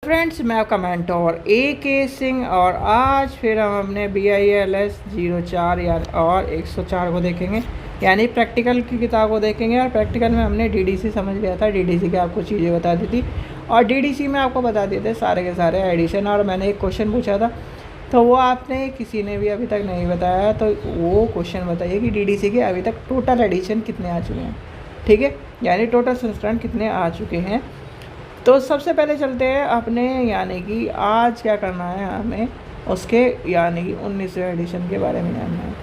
Friends, मैं आपका mentor AK Singh और आज फिर हम अपने BILS 04 या और 104 को देखेंगे, यानी प्रैक्टिकल की किताब को देखेंगे। और प्रैक्टिकल में हमने DDC समझ लिया था, DDC की आपको चीज़ें बता दी थी और DDC में आपको बता दिए थे सारे के सारे एडिशन। और मैंने एक क्वेश्चन पूछा था तो वो आपने किसी ने भी अभी तक नहीं बताया, तो वो क्वेश्चन बताइए कि DDC के अभी तक टोटल एडिशन कितने आ चुके हैं, ठीक है, यानी टोटल संस्करण कितने आ चुके हैं। तो सबसे पहले चलते हैं अपने, यानी कि आज क्या करना है हमें उसके, यानी कि 19वें एडिशन के बारे में जानना है।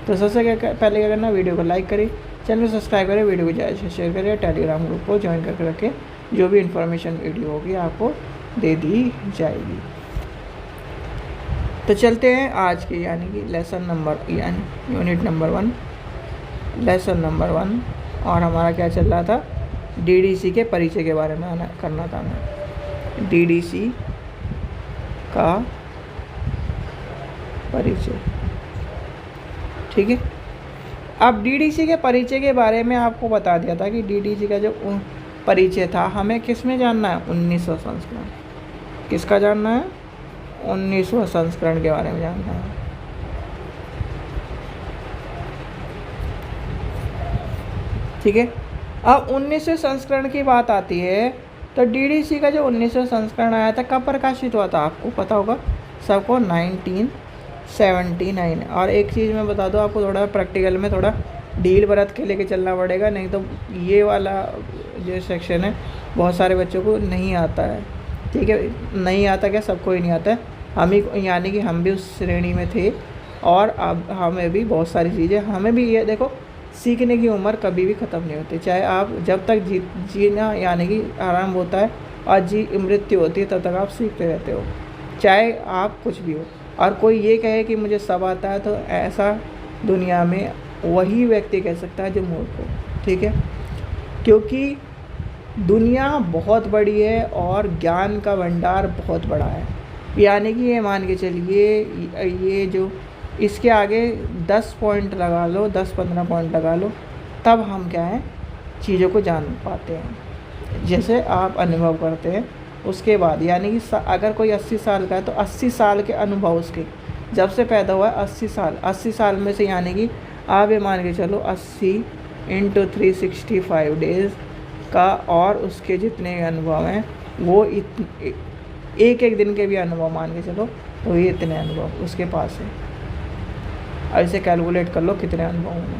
तो सबसे पहले क्या करना है, वीडियो को लाइक करें, चैनल को सब्सक्राइब करें, वीडियो को ज़्यादा से शेयर करें, टेलीग्राम ग्रुप को ज्वाइन करके रखें, जो भी इन्फॉर्मेशन वीडियो होगी आपको दे दी जाएगी। तो चलते हैं आज के, यानी कि लेसन नंबर, यानी यूनिट नंबर 1, लेसन नंबर 1। और हमारा क्या चल रहा था, DDC के परिचय के बारे में करना था हमें, DDC का परिचय, ठीक है। अब DDC के परिचय के बारे में आपको बता दिया था कि DDC का जो परिचय था हमें किस में जानना है, 19वां संस्करण। किसका जानना है, 19वां संस्करण के बारे में जानना है, ठीक है। अब 19वें संस्करण की बात आती है तो DDC का जो 19वां संस्करण आया था कब प्रकाशित हुआ था, आपको पता होगा सबको, 1979। और एक चीज़ मैं बता दूं आपको, थोड़ा प्रैक्टिकल में थोड़ा ढील बरत के लेके चलना पड़ेगा, नहीं तो ये वाला जो सेक्शन है बहुत सारे बच्चों को नहीं आता है, ठीक है। नहीं आता क्या, सबको ही नहीं आता है, हम ही, यानी कि हम भी उस श्रेणी में थे। और अब हमें भी बहुत सारी चीज़ें, हमें भी ये देखो, सीखने की उम्र कभी भी ख़त्म नहीं होती, चाहे आप जब तक जीना यानी कि आराम होता है और मृत्यु होती है तब तक आप सीखते रहते हो, चाहे आप कुछ भी हो। और कोई ये कहे कि मुझे सब आता है, तो ऐसा दुनिया में वही व्यक्ति कह सकता है जो मूर्ख हो, ठीक है। क्योंकि दुनिया बहुत बड़ी है और ज्ञान का भंडार बहुत बड़ा है, यानी कि ये मान के चलिए, ये जो इसके आगे 10 पॉइंट लगा लो, 10-15 पॉइंट लगा लो, तब हम क्या है, चीज़ों को जान पाते हैं। जैसे आप अनुभव करते हैं उसके बाद, यानी कि अगर कोई 80 साल का है तो 80 साल के अनुभव उसके, जब से पैदा हुआ है 80 साल में से, यानी कि आप ये मान के चलो 80 × 365 डेज़ का, और उसके जितने अनुभव हैं वो एक एक दिन के भी अनुभव मान के चलो, तो ये इतने अनुभव उसके पास है। अब इसे कैलकुलेट कर लो कितने अनुभव होंगे।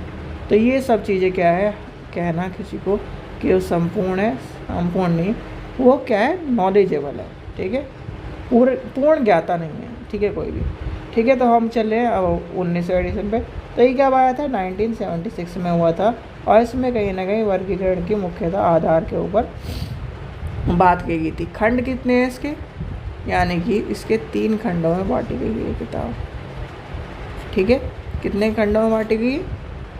तो ये सब चीज़ें क्या है, कहना किसी को कि वो संपूर्ण है, संपूर्ण नहीं, वो क्या है, नॉलेजेबल है, ठीक है, पूर्ण ज्ञाता नहीं है, ठीक है, कोई भी, ठीक है। तो हम चल रहे हैं अब 19वें एडिशन पे। तो ये क्या आया था, 1976 में हुआ था, और इसमें कहीं ना कहीं वर्गीकरण की मुख्यतः आधार के ऊपर बात की गई थी। खंड कितने हैं इसके, यानी कि इसके 3 खंडों में बांटी गई है किताब, ठीक है। कितने खंडों में बांटी गई है,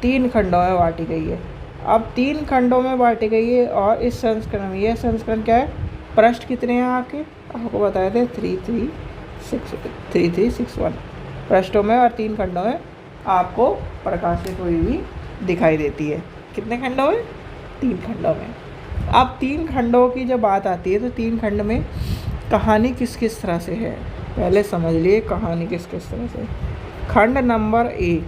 3 खंडों में बांटी गई है। अब 3 खंडों में बांटी गई है, और इस संस्करण में, यह संस्करण क्या है, पृष्ठ कितने हैं आपको बताए थे, 3361 पृष्ठों में और 3 खंडों में आपको प्रकाशित हुई हुई दिखाई देती है। कितने खंडों में, 3 खंडों में। अब 3 खंडों की जब बात आती है तो 3 खंड में कहानी किस किस तरह से है, पहले समझ लिए कहानी किस किस तरह से। खंड नंबर 1,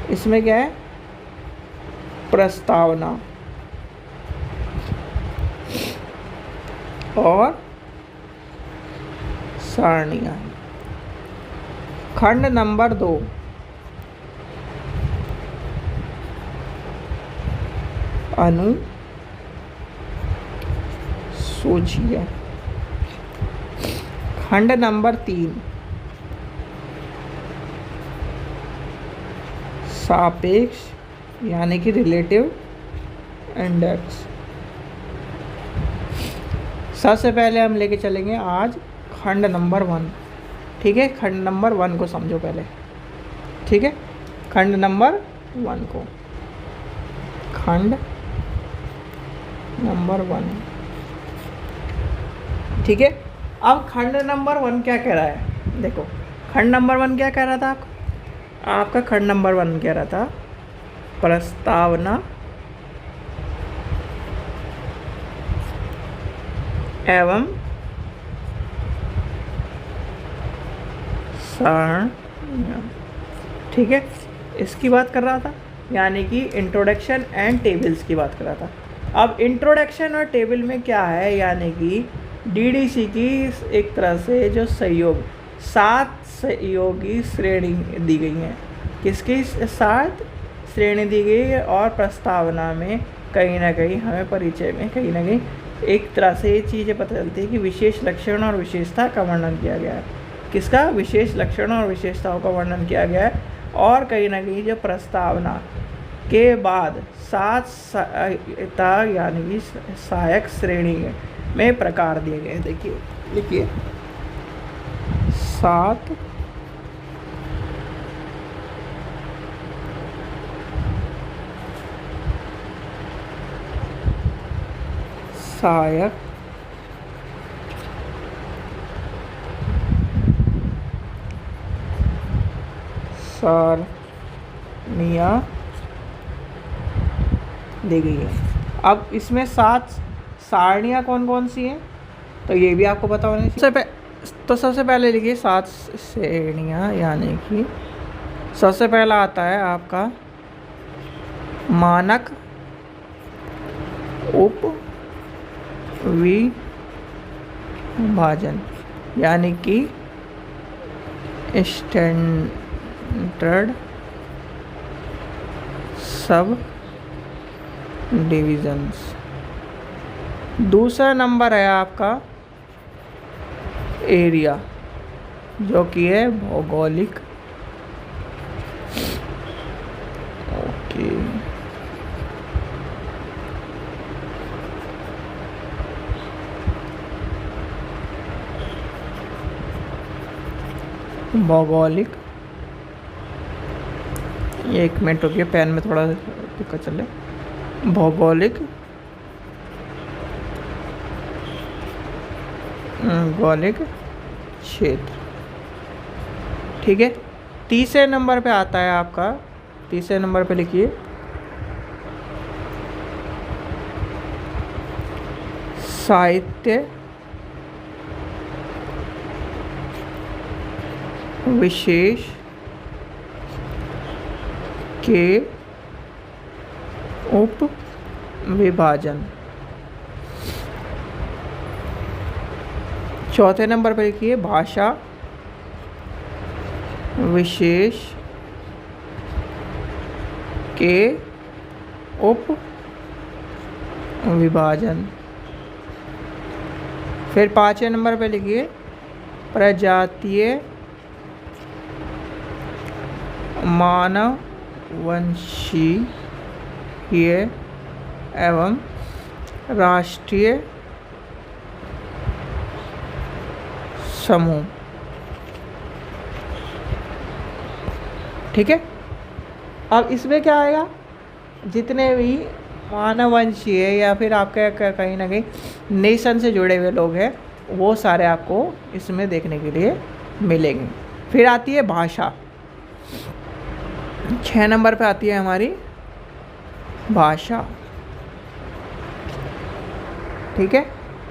इसमें क्या है, प्रस्तावना और सारणियाँ। खंड नंबर 2, अनुसूचियाँ। खंड नंबर 3, सापेक्ष, यानी कि रिलेटिव इंडेक्स। सबसे पहले हम लेके चलेंगे आज खंड नंबर 1, ठीक है। खंड नंबर 1 को समझो पहले, ठीक है। खंड नंबर 1 को, खंड नंबर 1, ठीक है। अब खंड नंबर 1 क्या कह रहा है, देखो खंड नंबर 1 क्या कह रहा था आपका खंड नंबर 1 कह रहा था प्रस्तावना एवं सारणियाँ। ठीक है, इसकी बात कर रहा था, यानी कि इंट्रोडक्शन एंड टेबल्स की बात कर रहा था। अब इंट्रोडक्शन और टेबल में क्या है, यानी कि डीडीसी की एक तरह से जो सहयोग 7 सहयोगी श्रेणी दी गई हैं। किसकी 7 श्रेणी दी गई है, और प्रस्तावना में कहीं ना कहीं हमें परिचय में कहीं ना कहीं एक तरह से ये चीज़ें पता चलती है कि विशेष लक्षण और विशेषता का वर्णन किया गया है। किसका? विशेष लक्षण और विशेषताओं का वर्णन किया गया है। और कहीं ना कहीं जो प्रस्तावना के बाद 7 सहायता यानी कि सहायक श्रेणी में प्रकार दिए गए हैं। देखिए लिखिए 7 सहायक सारणियाँ दी गई है। अब इसमें 7 सारणियाँ कौन कौन सी हैं, तो ये भी आपको पता होनी चाहिए। तो सबसे पहले लिखिए 7 श्रेणियाँ, यानी कि सबसे पहला आता है आपका मानक उप विभाजन, यानी कि स्टैंडर्ड सब डिविजन्स। दूसरा नंबर है आपका एरिया, जो कि है भौगोलिक। ओके, भौगोलिक। एक मिनट रुकिए, पेन में थोड़ा दिक्कत चल रही। भौगोलिक क्षेत्र। ठीक है, तीसरे नंबर पे आता है आपका, तीसरे नंबर पे लिखिए साहित्य विशेष के उप विभाजन। चौथे नंबर पर लिखिए भाषा विशेष के उप विभाजन। फिर 5वें नंबर पे लिखिए प्रजातीय मानववंशीय एवं राष्ट्रीय समूह। ठीक है, अब इसमें क्या आएगा, जितने भी मानववंशीय या फिर आपके कहीं ना कहीं नेशन से जुड़े हुए लोग हैं, वो सारे आपको इसमें देखने के लिए मिलेंगे। फिर आती है भाषा, 6 नंबर पे आती है हमारी भाषा। ठीक है,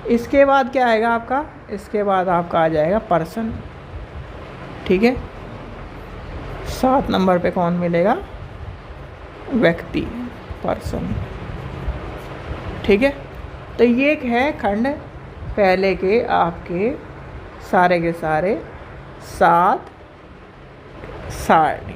इसके बाद क्या आएगा आपका, इसके बाद आपका आ जाएगा पर्सन। ठीक है, 7 नंबर पे कौन मिलेगा, व्यक्ति, पर्सन। ठीक है, तो ये है खंड पहले के आपके सारे 7 सारणी।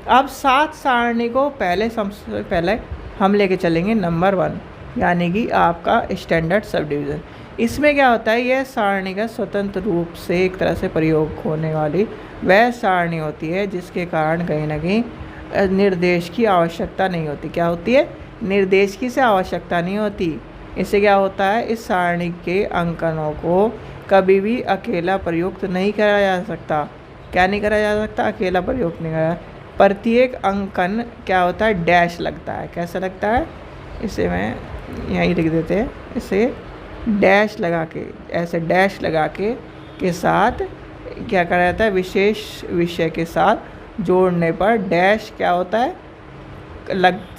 अब 7 सारणी को सबसे पहले हम लेके चलेंगे नंबर 1, यानी कि आपका स्टैंडर्ड सब डिवीज़न। इसमें क्या होता है, यह सारणी का स्वतंत्र रूप से एक तरह से प्रयोग होने वाली वह सारणी होती है जिसके कारण कहीं ना कहीं निर्देश की आवश्यकता नहीं होती। क्या होती है, निर्देश की से आवश्यकता नहीं होती। इससे क्या होता है, इस सारणी के अंकनों को कभी भी अकेला प्रयुक्त नहीं करा जा सकता। क्या नहीं करा जा सकता, अकेला प्रयुक्त नहीं करा। प्रत्येक अंकन क्या होता है, डैश लगता है। कैसा लगता है, इसे मैं यहीं लिख देते हैं, इसे डैश लगा के, ऐसे डैश लगा के साथ क्या करा जाता है, विशेष विषय के साथ जोड़ने पर डैश क्या होता है,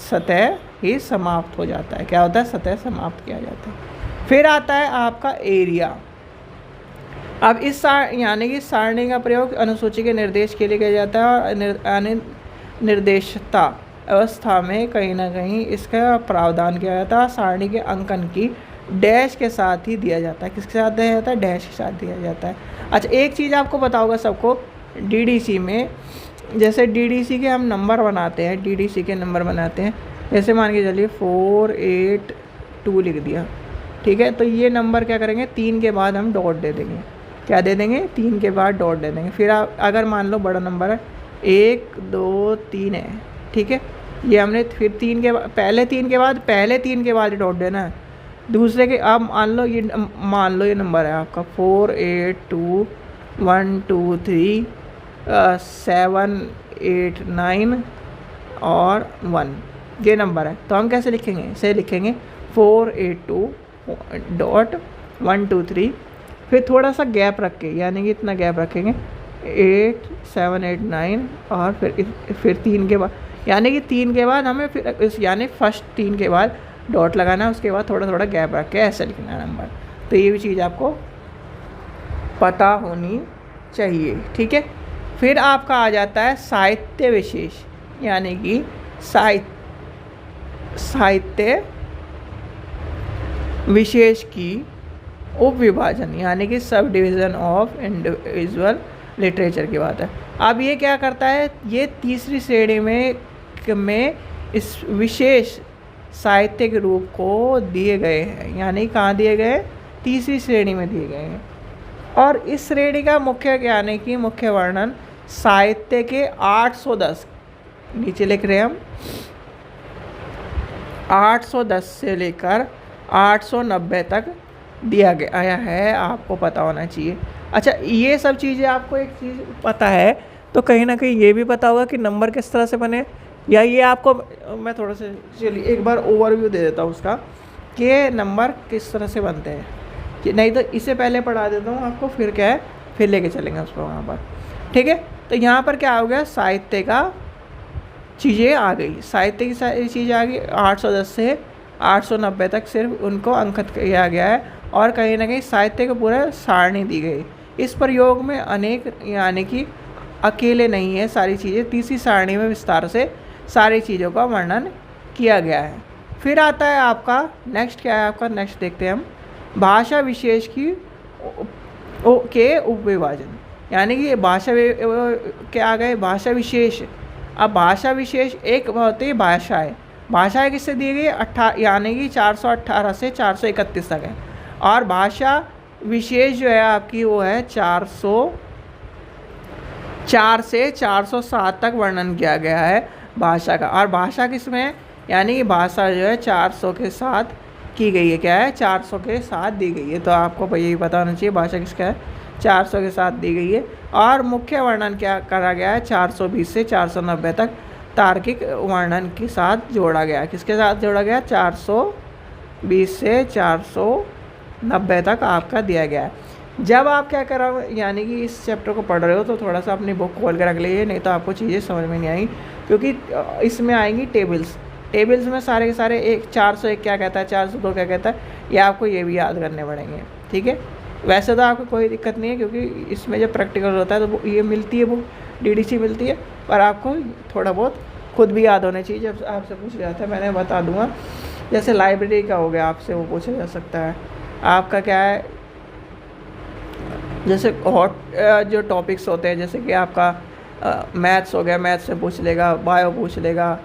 सतह ही समाप्त हो जाता है। क्या होता है, सतह समाप्त किया जाता है। फिर आता है आपका एरिया। अब इस यानी कि सारणी का प्रयोग अनुसूची के निर्देश के लिए किया जाता है और निर्देशता अवस्था में कहीं ना कहीं इसका प्रावधान किया जाता है। सारणी के अंकन की डैश के साथ ही दिया जाता है। किसके साथ दिया जाता है? डैश के साथ दिया जाता है। अच्छा, एक चीज़ आपको पता होगा सबको, डीडीसी में जैसे डीडीसी के हम नंबर बनाते हैं, डीडीसी के नंबर बनाते हैं, जैसे मान के चलिए 482 लिख दिया, ठीक है, तो ये नंबर क्या करेंगे, 3 के बाद हम डॉट दे देंगे। क्या दे देंगे? 3 के बाद डॉट दे देंगे। फिर आप अगर मान लो बड़ा नंबर है 1 2 3 है, ठीक है, ये हमने फिर 3 के बाद पहले 3 के बाद डॉट देना है। दूसरे के आप मान लो ये नंबर है आपका 4 8 2 1 2 3 7 8 9 और 1, ये नंबर है। तो हम कैसे लिखेंगे? इसे लिखेंगे 482 डॉट 1 2 3, फिर थोड़ा सा गैप रख के, यानी कि इतना गैप रखेंगे 8 7 8 9 और फिर 3 के बाद, यानी कि 3 के बाद हमें फिर इस यानी फर्स्ट 3 के बाद डॉट लगाना है, उसके बाद थोड़ा थोड़ा गैप रख के ऐसे लिखना है नंबर। तो ये भी चीज़ आपको पता होनी चाहिए, ठीक है। फिर आपका आ जाता है साहित्य विशेष, यानी कि साहित्य विशेष की उपविभाजन, यानी कि sub division of individual literature की बात है। अब ये क्या करता है, ये तीसरी श्रेणी में इस विशेष साहित्य के रूप को दिए गए हैं, यानी कहाँ दिए गए? तीसरी श्रेणी में दिए गए हैं। और इस श्रेणी का मुख्य यानी कि मुख्य वर्णन साहित्य के 810, नीचे लिख रहे हैं हम, 810 से लेकर 890 तक दिया गया है, आपको पता होना चाहिए। अच्छा, ये सब चीज़ें आपको एक चीज़ पता है तो कहीं ना कहीं ये भी पता होगा कि नंबर किस तरह से बने, या ये आपको मैं थोड़ा सा चलिए एक बार ओवरव्यू दे देता हूँ उसका कि नंबर किस तरह से बनते हैं, कि नहीं तो इसे पहले पढ़ा देता हूँ आपको, फिर क्या है फिर लेके चलेंगे उसको वहाँ पर, ठीक है। तो यहाँ पर क्या हो गया, साहित्य का चीज़ें आ गई, साहित्य की सारी चीज़ें आ गई। 810 से 890 तक सिर्फ उनको अंकित किया गया है, और कहीं ना कहीं साहित्य को पूरा सारणी दी गई। इस प्रयोग में अनेक, यानी कि अकेले नहीं है सारी चीज़ें, तीसरी सारणी में विस्तार से सारी चीज़ों का वर्णन किया गया है। फिर आता है आपका नेक्स्ट, क्या है आपका नेक्स्ट देखते हैं हम, भाषा विशेष की के उपविभाजन, यानी कि भाषा क्या आ गए, भाषा विशेष। अब भाषा विशेष एक होती है भाषाएँ, भाषाएँ किससे दी गई, यानी कि 418 से 431 तक है, और भाषा विशेष जो है आपकी वो है 404 से 407 तक वर्णन किया गया है भाषा का। और भाषा किसमें, यानी कि भाषा जो है 400 के साथ की गई है, क्या है 400 के साथ दी गई है। तो आपको भैया ये पता होना चाहिए भाषा किसका है, 400 के साथ दी गई है। और मुख्य वर्णन क्या करा गया है, 420 से 490 तक तार्किक वर्णन के साथ जोड़ा गया। किसके साथ जोड़ा गया, 420 से 490 तक आपका दिया गया है। जब आप क्या कर रहे हो, यानी कि इस चैप्टर को पढ़ रहे हो, तो थोड़ा सा अपनी बुक खोल कर रख लीजिए, नहीं तो आपको चीज़ें समझ में नहीं आएंगी, क्योंकि इसमें आएंगी टेबल्स में सारे के सारे, एक 401 क्या कहता है, 402 क्या कहता है, ये आपको ये भी याद करने पड़ेंगे, ठीक है। वैसे तो आपको कोई दिक्कत नहीं है, क्योंकि इसमें जब प्रैक्टिकल होता है तो ये मिलती है बुक, डीडीसी मिलती है, पर आपको थोड़ा बहुत खुद भी याद होना चाहिए। जब आपसे पूछा जाता है मैंने बता दूंगा, जैसे लाइब्रेरी का हो गया, आपसे वो पूछा जा सकता है। आपका क्या है, जैसे हॉट जो टॉपिक्स होते हैं, जैसे कि आपका मैथ्स हो गया, मैथ्स से पूछ लेगा, बायो पूछ लेगा,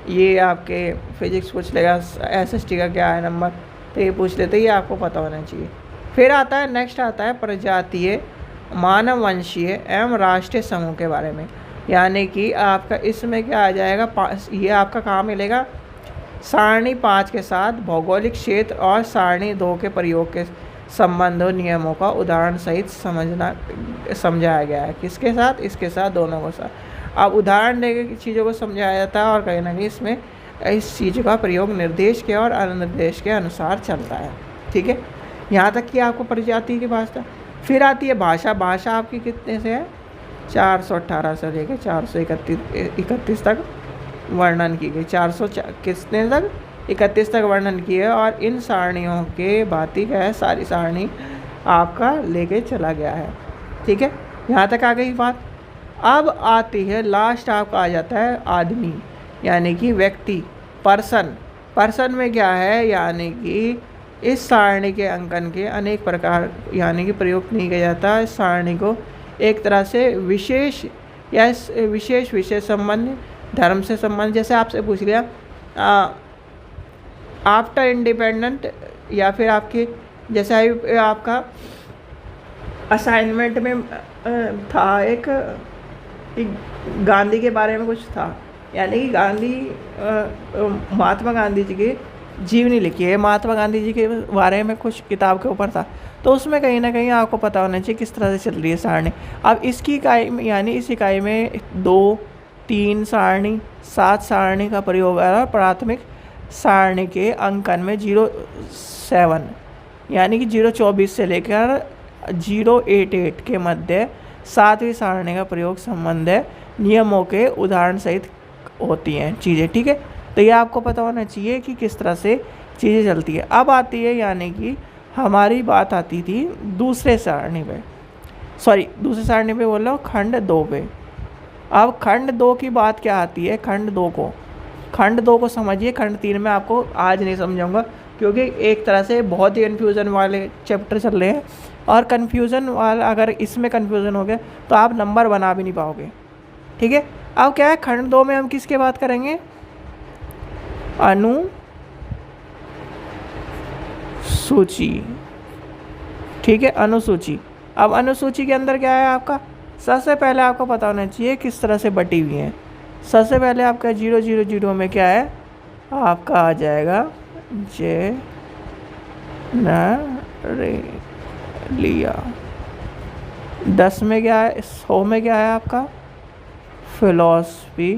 ये आपके फिजिक्स पूछ लेगा, एसएसटी का क्या है नंबर, तो ये पूछ लेते, ये आपको पता होना चाहिए। फिर आता है नेक्स्ट आता है प्रजातीय, मानववंशीय एवं राष्ट्रीय समूह के बारे में, यानी कि आपका इसमें क्या आ जाएगा, ये आपका कहाँ मिलेगा, सारणी 5 के साथ भौगोलिक क्षेत्र और सारणी 2 के प्रयोग के संबंधों नियमों का उदाहरण सहित समझाया गया है। किसके साथ, इसके साथ, दोनों के साथ। अब उदाहरण देकर चीज़ों को समझाया जाता है, और कहीं ना कहीं इसमें इस चीज़ का प्रयोग निर्देश के और अनुनिर्देश के अनुसार चलता है, ठीक है। यहाँ तक कि आपको प्रजाति की भाषा। फिर आती है भाषा। भाषा आपकी कितने से है, 418 से लेकर 431 तक वर्णन की गई। 400 कितने तक, 31 तक वर्णन किया है और इन सारणियों के भांति क्या है, सारी सारणी आपका लेके चला गया है। ठीक है, यहाँ तक आ गई बात। अब आती है लास्ट, आपका आ जाता है आदमी, यानी कि व्यक्ति, पर्सन। पर्सन में क्या है, यानी कि इस सारणी के अंकन के अनेक प्रकार यानी कि प्रयोग नहीं किया जाता। इस सारणी को एक तरह से विशेष या विशेष विषय संबंध, धर्म से संबंध, जैसे आपसे पूछ लिया आफ्टर इंडिपेंडेंट, या फिर आपके जैसे आपका असाइनमेंट में था एक गांधी के बारे में कुछ था, यानी कि गांधी महात्मा गांधी जी की जीवनी लिखी है, महात्मा गांधी जी के बारे में कुछ किताब के ऊपर था, तो उसमें कहीं ना कहीं आपको पता होना चाहिए किस तरह से चल रही है सारणी। अब इसकी इकाई में यानी इस इकाई में 2, 3 सारणी, 7 सारणी का प्रयोग है। प्राथमिक सारणी के अंकन में 07 यानी कि 024 से लेकर 088 के मध्य 7वीं सारणी का प्रयोग संबंध है, नियमों के उदाहरण सहित होती हैं चीज़ें। ठीक है, तो ये आपको पता होना चाहिए कि किस तरह से चीज़ें चलती है। अब आती है, यानी कि हमारी बात आती थी दूसरे सारणी पे, दूसरे सारणी पे बोल रहा हूँ, खंड 2 पे। अब खंड 2 की बात क्या आती है, खंड 2 को समझिए। खंड 3 में आपको आज नहीं समझाऊंगा, क्योंकि एक तरह से बहुत ही कन्फ्यूज़न वाले चैप्टर चल रहे हैं, और कन्फ्यूज़न वाला अगर इसमें कन्फ्यूज़न हो गया तो आप नंबर बना भी नहीं पाओगे। ठीक है, अब क्या है, खंड 2 में हम किसके बात करेंगे, अनुसूची। ठीक है, अनुसूची। अब अनुसूची के अंदर क्या है आपका, सबसे पहले आपको पता होना चाहिए किस तरह से बटी हुई है। सबसे पहले आपका 000 में क्या है, आपका आ जाएगा लिया। 10 में क्या है, 100 में क्या है आपका, फिलॉसफी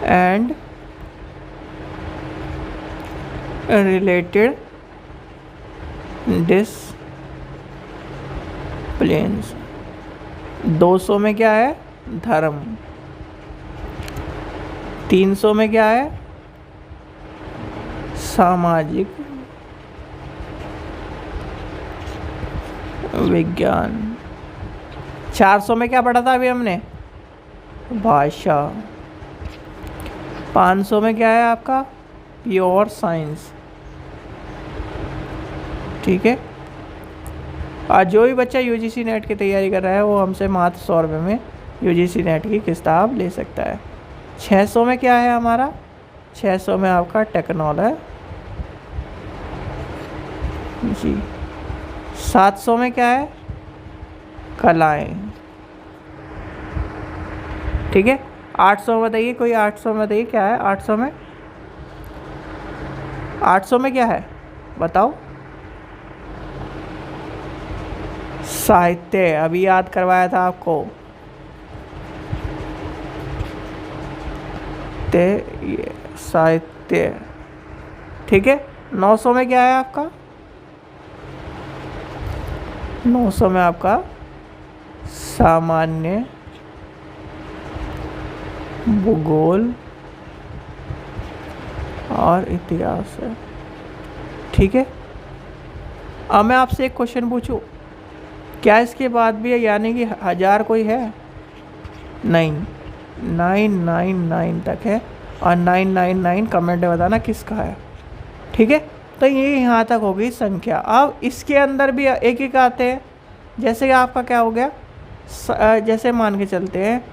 एंड रिलेटेड डिसिप्लिन्स। 200 में क्या है, धर्म। 300 में क्या है, सामाजिक विज्ञान। 400 में क्या पढ़ा था अभी हमने, भाषा। 500 में क्या है आपका, प्योर साइंस। ठीक है, आज जो भी बच्चा यूजीसी नेट की तैयारी कर रहा है वो हमसे मात्र 100 रुपये में यूजीसी नेट की किताब ले सकता है। 600 में क्या है हमारा, 600 में आपका टेक्नोलॉजी जी। 700 में क्या है, कलाएं। ठीक है, 800 में बताइए, कोई 800 में बताइए क्या है, 800 में, 800 में क्या है बताओ, साहित्य। अभी याद करवाया था आपको, ये साहित्य। ठीक है, 900 में क्या है आपका, 900 में आपका सामान्य भूगोल और इतिहास है। ठीक है, अब मैं आपसे एक क्वेश्चन पूछूं, क्या इसके बाद भी यानी कि 1000 कोई है, नहीं, 999 तक है, और 999 कमेंट में बताना किसका है। ठीक है, तो ये यहाँ तक हो गई संख्या। अब इसके अंदर भी एक एक आते हैं, जैसे कि आपका क्या हो गया, जैसे मान के चलते हैं,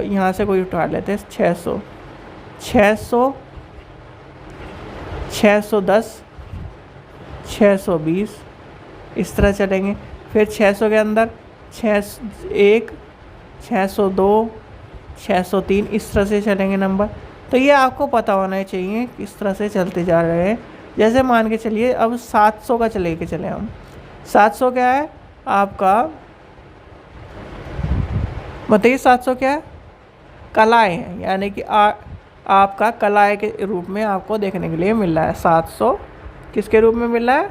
यहाँ से कोई उठा लेते हैं, 600, 610, 620, इस तरह चलेंगे। फिर 600 के अंदर 601, 602, 603, इस तरह से चलेंगे नंबर। तो ये आपको पता होना चाहिए किस तरह से चलते जा रहे हैं। जैसे मान के चलिए अब 700 का लेके चले हम। 700 क्या है आपका, बताइए 700 क्या है, कलाएँ हैं, यानी कि आपका कलाएँ के रूप में आपको देखने के लिए मिल रहा है। 700 किसके रूप में मिल रहा है,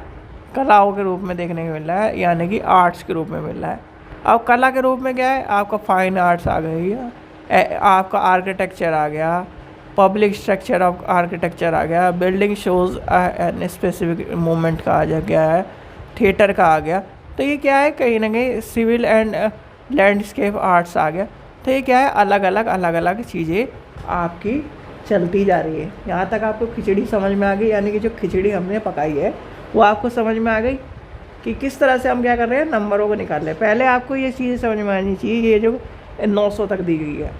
कलाओं के रूप में देखने को मिल रहा है, यानी कि आर्ट्स के रूप में मिल रहा है। अब कला के रूप में क्या है आपका, फाइन आर्ट्स आ गई है, आपका आर्किटेक्चर आ गया, पब्लिक स्ट्रक्चर ऑफ आर्किटेक्चर आ गया, building shows N specific movement का आ गया है, थिएटर का आ गया। तो ये क्या है, कहीं ना कहीं सिविल एंड लैंडस्केप आर्ट्स आ गया। तो ये क्या है, अलग अलग चीज़ें आपकी चलती जा रही है। यहाँ तक आपको खिचड़ी समझ में आ गई, यानी कि जो खिचड़ी हमने पकाई है वो आपको समझ में आ गई कि किस तरह से हम क्या कर रहे हैं, नंबरों को निकाल रहे हैं। पहले आपको ये चीज़ें समझ में आनी चाहिए, ये जो 900 तक दी गई है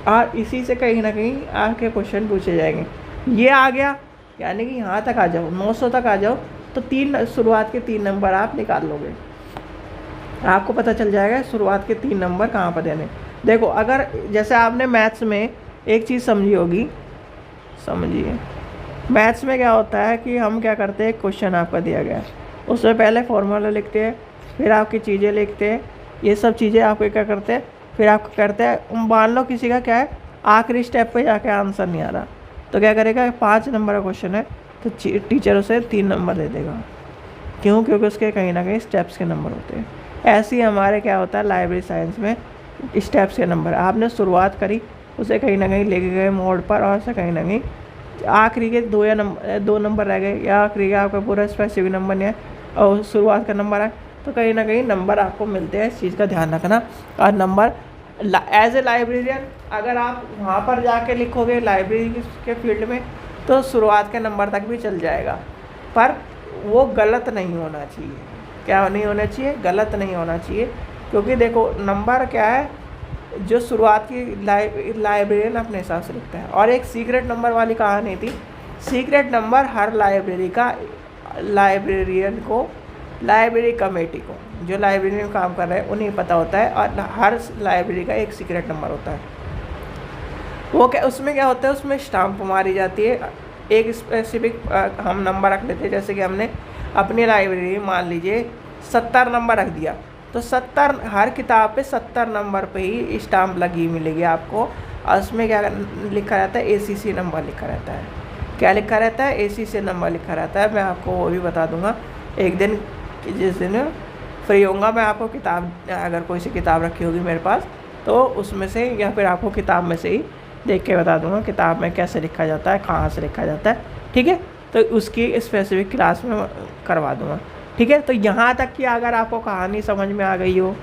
और इसी से कहीं ना कहीं आपके क्वेश्चन पूछे जाएंगे। ये आ गया, यानी कि यहाँ तक आ जाओ, 900 तक आ जाओ, तो शुरुआत के 3 नंबर आप निकाल लोगे। आपको पता चल जाएगा शुरुआत के 3 नंबर कहाँ पर देने। देखो, अगर जैसे आपने मैथ्स में एक चीज़ समझी होगी, समझिए मैथ्स में क्या होता है कि हम क्या करते हैं, क्वेश्चन आपका दिया गया है, उसमें पहले फॉर्मूला लिखते हैं, फिर आपकी चीज़ें लिखते हैं, ये सब चीज़ें आपको क्या करते हैं, फिर आपको करते हैं। मान लो किसी का क्या है, आखिरी स्टेप पे जाके आंसर नहीं आ रहा, तो क्या करेगा, 5 नंबर का क्वेश्चन है तो टीचर उसे 3 नंबर दे देगा। क्यों? क्योंकि उसके कहीं ना कहीं स्टेप्स के नंबर होते हैं। ऐसे ही हमारे क्या होता है लाइब्रेरी साइंस में, स्टेप्स के नंबर आपने शुरुआत करी, उसे कहीं ना कहीं लेके गए मोड़ पर, और से कहीं ना कहीं आखिरी के 2 नंबर रह गए, या आखिरी का आपका पूरा स्पेसिफिक नंबर नहीं है और शुरुआत का नंबर है, तो कहीं ना कहीं नंबर आपको मिलते हैं। इस चीज़ का ध्यान रखना। और नंबर एज ए लाइब्रेरियन अगर आप वहाँ पर जाके लिखोगे लाइब्रेरी के फील्ड में, तो शुरुआत के नंबर तक भी चल जाएगा, पर वो गलत नहीं होना चाहिए। क्या नहीं होना चाहिए? गलत नहीं होना चाहिए। क्योंकि देखो, नंबर क्या है, जो शुरुआत की लाइब्रेरियन अपने हिसाब से लिखता है। और एक सीक्रेट नंबर वाली कहानी थी। सीक्रेट नंबर हर लाइब्रेरी का, लाइब्रेरियन को, लाइब्रेरी कमेटी को, जो लाइब्रेरी में काम कर रहे हैं उन्हें पता होता है, और हर लाइब्रेरी का एक सीक्रेट नंबर होता है। वो क्या, उसमें क्या होता है, उसमें स्टाम्प मारी जाती है, एक स्पेसिफिक हम नंबर रख लेते हैं। जैसे कि हमने अपनी लाइब्रेरी मान लीजिए 70 नंबर रख दिया, तो 70 हर किताब पे 70 नंबर पे ही स्टाम्प लगी मिलेगी आपको। और उसमें क्या लिखा रहता है, ACC नंबर लिखा रहता है। क्या लिखा रहता है? ACC नंबर लिखा रहता है। मैं आपको वो भी बता दूंगा एक दिन, जिस दिन फ्री होऊंगा मैं आपको किताब, अगर कोई सी किताब रखी होगी मेरे पास, तो उसमें से या फिर आपको किताब में से ही देख के बता दूंगा किताब में कैसे लिखा जाता है, कहाँ से लिखा जाता है। ठीक है, तो उसकी स्पेसिफिक क्लास में करवा दूंगा। ठीक है, तो यहाँ तक कि अगर आपको कहानी समझ में आ गई हो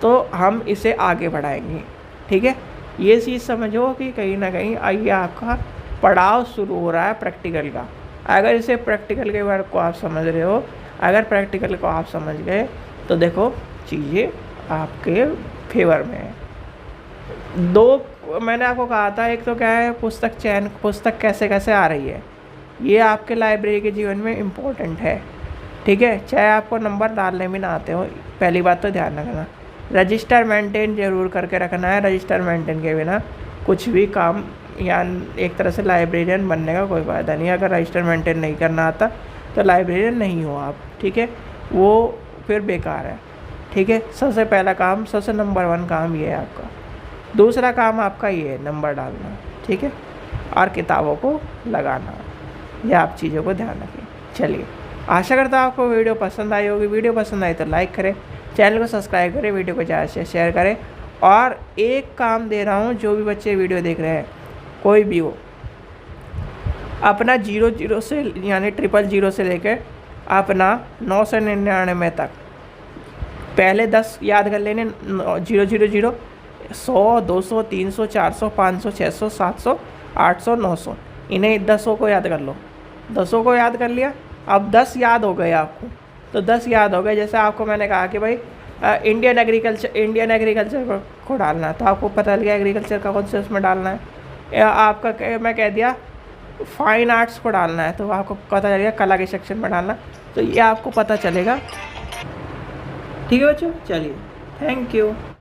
तो हम इसे आगे बढ़ाएंगे। ठीक है, ये चीज़ समझो कि कहीं ना कहीं आइए आपका पड़ाव शुरू हो रहा है प्रैक्टिकल का। अगर इसे प्रैक्टिकल के बारे को आप समझ रहे हो, अगर प्रैक्टिकल को आप समझ गए, तो देखो चीज़ें आपके फेवर में है। 2 मैंने आपको कहा था, एक तो क्या है, पुस्तक चयन, पुस्तक कैसे कैसे आ रही है, ये आपके लाइब्रेरी के जीवन में इम्पोर्टेंट है। ठीक है, चाहे आपको नंबर डालने भी ना आते हो, पहली बात तो ध्यान रखना। रजिस्टर मेंटेन जरूर करके रखना है। रजिस्टर मेंटेन के बिना कुछ भी काम, या एक तरह से लाइब्रेरियन बनने का कोई फ़ायदा नहीं है। अगर रजिस्टर मेंटेन नहीं करना आता तो लाइब्रेरियन नहीं हो आप। ठीक है, वो फिर बेकार है। ठीक है, सबसे पहला काम, सबसे नंबर 1 काम ये है आपका। दूसरा काम आपका ये है नंबर डालना। ठीक है, और किताबों को लगाना। ये आप चीज़ों को ध्यान रखें। चलिए, आशा करता हूँ आपको वीडियो पसंद आई होगी। वीडियो पसंद आई तो लाइक करें, चैनल को सब्सक्राइब करें, वीडियो को ज़्यादा से शेयर करें। और एक काम दे रहा हूँ, जो भी बच्चे वीडियो देख रहे हैं, कोई भी हो, अपना 00 से यानी 000 से लेकर अपना 999 तक पहले 10 याद कर लेने। 000, 100, 200, 300, 400, 500, 600, 700, 800, 900, इन्हें 10 को याद कर लो। 10 को याद कर लिया, अब 10 याद हो गए आपको, तो 10 याद हो गए। जैसे आपको मैंने कहा कि भाई इंडियन एग्रीकल्चर को डालना है, तो आपको पता लग गया एग्रीकल्चर का कौन से उसमें डालना है। या आपका मैं कह दिया फाइन आर्ट्स को डालना है, तो आपको पता चलेगा कला के सेक्शन में डालना, तो ये आपको पता चलेगा। ठीक है बच्चों, चलिए, थैंक यू।